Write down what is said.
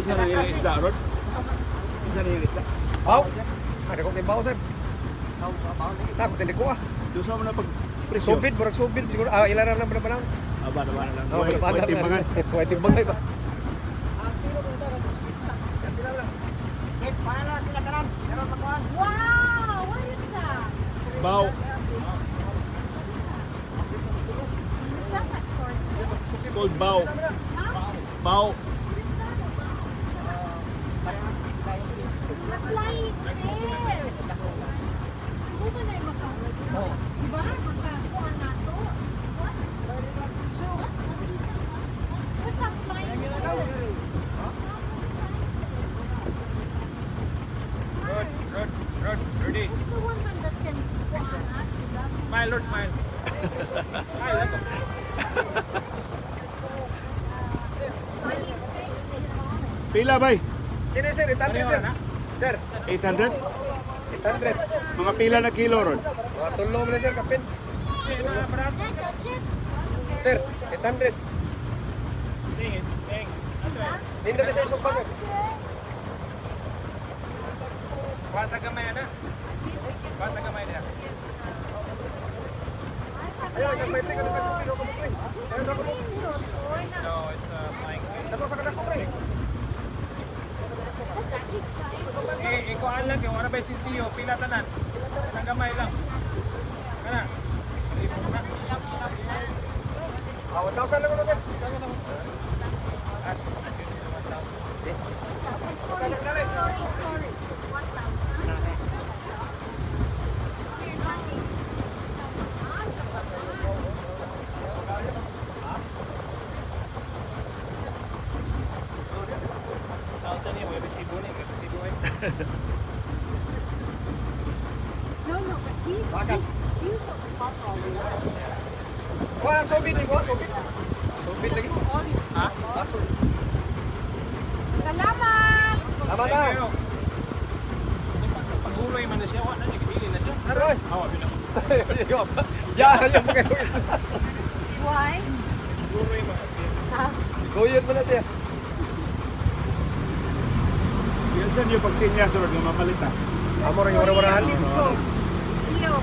Isa na yung isda, Rod? Isa na yung isda? Baw. Ada ko kay baw sir. Tapos hindi ko ah. Doon sa mo na pag-presyo. Subid, burag subid siguro. Ah, ilan na ba na? Aba na lang. Oh, Huwag timbangan. Huwag timbangan ba? Wow! What is that? Baw. Is that a sword? It's called baw. Huh? Baw. What is that? A flying fish! Hindi ba na yung makakuha? Diba? Makakuha na to. What? What's a flying fish? Rod, ready? What's the one that can kuha na? Smile, Lord, smile. Smile, ako. Flying fish. Pila, bay? Ini sir, 800 sir. Sir, 800? 800. Mga pila na kilo, Rod? Mga tulong na sir, kapin. Hey, touch it. Sir, 800. Hindi na siya isok pa sir. Bata gamay na. Bata gamay na. Ayun, nagmay pre, kanina ko pino ko pre. Ayun, ako mo. No, it's a flying fish. Dako sa kadako pre. Ikaw lang, yung ano ba yung sinsiyo, pila tanan. Ang gamay lang. Kana? Ah, 1,000 lang ako sir. No, but he's the papa. Wah, sobit ni ko, sobit. Sobit lagi. Ha? Aso. Salamat! Tama ta. Pag-uloy man na siya, wala na, nagpili na siya. Aroy. Awa, bilang. Ya, yung pakai kuis. Why? Pag-uloy man. Goyot mo na siya. Yan saan yung pagsinya, Rod, yung mapalita. Amo rin yung wara-warahan. Let's go. See you.